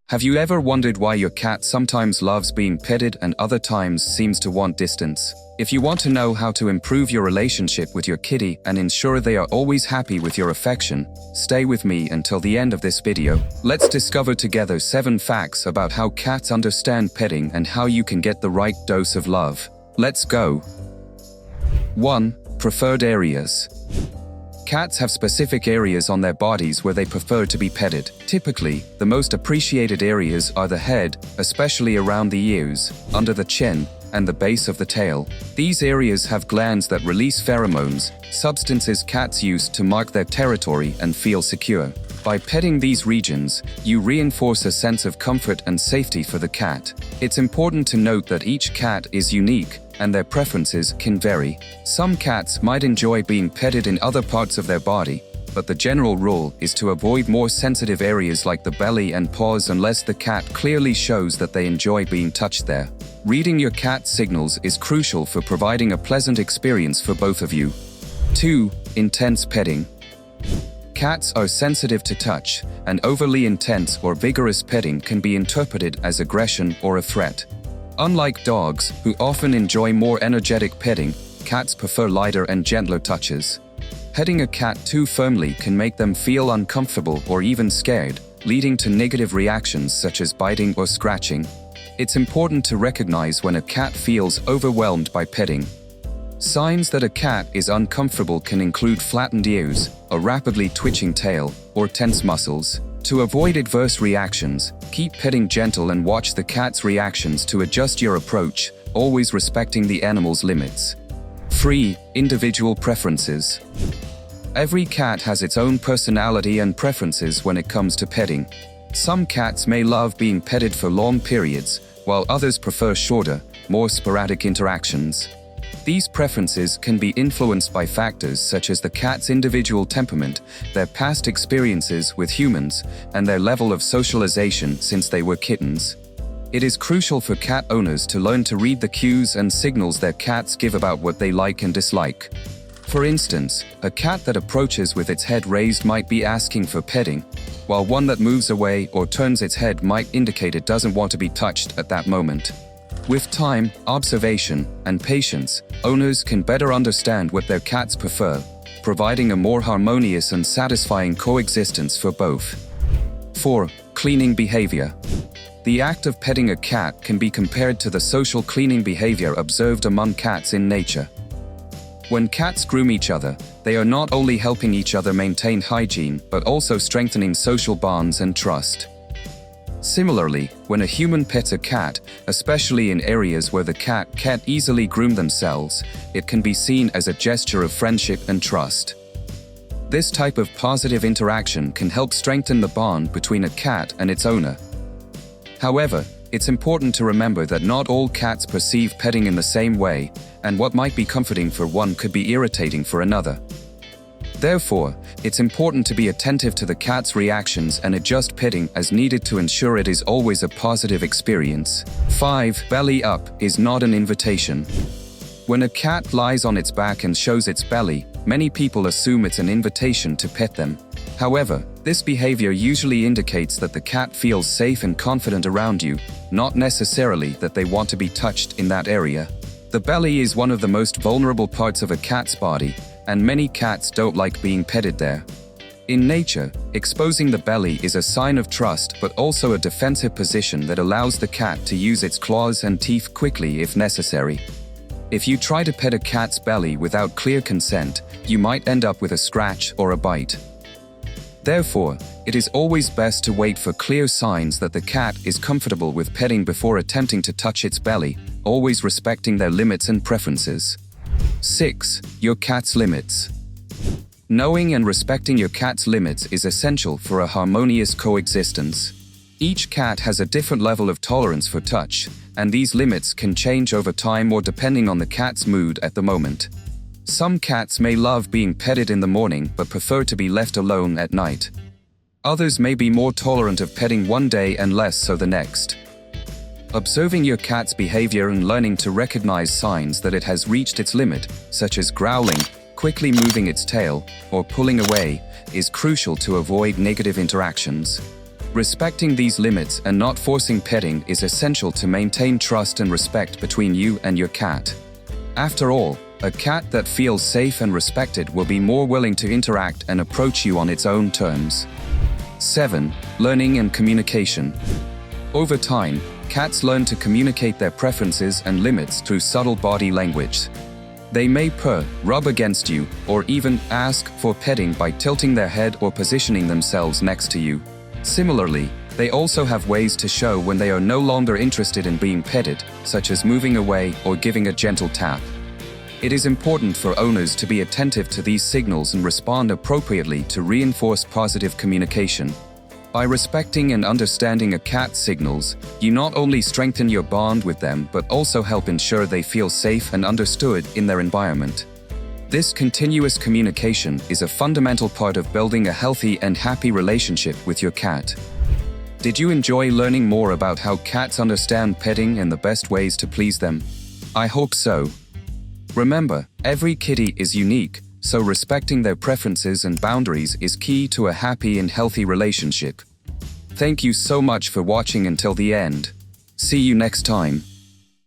Have you ever wondered why your cat sometimes loves being petted and other times seems to want distance? If you want to know how to improve your relationship with your kitty and ensure they are always happy with your affection, stay with me until the end of this video. Let's discover together 7 facts about how cats understand petting and how you can get the right dose of love. Let's go. 1. Preferred areas. Cats have specific areas on their bodies where they prefer to be petted. Typically, the most appreciated areas are the head, especially around the ears, under the chin, and the base of the tail. These areas have glands that release pheromones, substances cats use to mark their territory and feel secure. By petting these regions, you reinforce a sense of comfort and safety for the cat. It's important to note that each cat is unique, and their preferences can vary. Some cats might enjoy being petted in other parts of their body, but the general rule is to avoid more sensitive areas like the belly and paws unless the cat clearly shows that they enjoy being touched there. Reading your cat's signals is crucial for providing a pleasant experience for both of you. 2. Intense petting. Cats are sensitive to touch, and overly intense or vigorous petting can be interpreted as aggression or a threat. Unlike dogs, who often enjoy more energetic petting, cats prefer lighter and gentler touches. Petting a cat too firmly can make them feel uncomfortable or even scared, leading to negative reactions such as biting or scratching. It's important to recognize when a cat feels overwhelmed by petting. Signs that a cat is uncomfortable can include flattened ears, a rapidly twitching tail, or tense muscles. To avoid adverse reactions, keep petting gentle and watch the cat's reactions to adjust your approach, always respecting the animal's limits. 3. Individual preferences. Every cat has its own personality and preferences when it comes to petting. Some cats may love being petted for long periods, while others prefer shorter, more sporadic interactions. These preferences can be influenced by factors such as the cat's individual temperament, their past experiences with humans, and their level of socialization since they were kittens. It is crucial for cat owners to learn to read the cues and signals their cats give about what they like and dislike. For instance, a cat that approaches with its head raised might be asking for petting, while one that moves away or turns its head might indicate it doesn't want to be touched at that moment. With time, observation, and patience, owners can better understand what their cats prefer, providing a more harmonious and satisfying coexistence for both. 4. Cleaning behavior. The act of petting a cat can be compared to the social cleaning behavior observed among cats in nature. When cats groom each other, they are not only helping each other maintain hygiene, but also strengthening social bonds and trust. Similarly, when a human pets a cat, especially in areas where the cat can't easily groom themselves, it can be seen as a gesture of friendship and trust. This type of positive interaction can help strengthen the bond between a cat and its owner. However, it's important to remember that not all cats perceive petting in the same way, and what might be comforting for one could be irritating for another. Therefore, it's important to be attentive to the cat's reactions and adjust petting as needed to ensure it is always a positive experience. 5. Belly up is not an invitation. When a cat lies on its back and shows its belly, many people assume it's an invitation to pet them. However, this behavior usually indicates that the cat feels safe and confident around you, not necessarily that they want to be touched in that area. The belly is one of the most vulnerable parts of a cat's body, and many cats don't like being petted there. In nature, exposing the belly is a sign of trust but also a defensive position that allows the cat to use its claws and teeth quickly if necessary. If you try to pet a cat's belly without clear consent, you might end up with a scratch or a bite. Therefore, it is always best to wait for clear signs that the cat is comfortable with petting before attempting to touch its belly, always respecting their limits and preferences. 6. Your cat's limits. Knowing and respecting your cat's limits is essential for a harmonious coexistence. Each cat has a different level of tolerance for touch, and these limits can change over time or depending on the cat's mood at the moment. Some cats may love being petted in the morning but prefer to be left alone at night. Others may be more tolerant of petting one day and less so the next. Observing your cat's behavior and learning to recognize signs that it has reached its limit, such as growling, quickly moving its tail, or pulling away, is crucial to avoid negative interactions. Respecting these limits and not forcing petting is essential to maintain trust and respect between you and your cat. After all, a cat that feels safe and respected will be more willing to interact and approach you on its own terms. 7. Learning and communication. Over time, cats learn to communicate their preferences and limits through subtle body language. They may purr, rub against you, or even ask for petting by tilting their head or positioning themselves next to you. Similarly, they also have ways to show when they are no longer interested in being petted, such as moving away or giving a gentle tap. It is important for owners to be attentive to these signals and respond appropriately to reinforce positive communication. By respecting and understanding a cat's signals, you not only strengthen your bond with them but also help ensure they feel safe and understood in their environment. This continuous communication is a fundamental part of building a healthy and happy relationship with your cat. Did you enjoy learning more about how cats understand petting and the best ways to please them? I hope so. Remember, every kitty is unique, so respecting their preferences and boundaries is key to a happy and healthy relationship. Thank you so much for watching until the end. See you next time.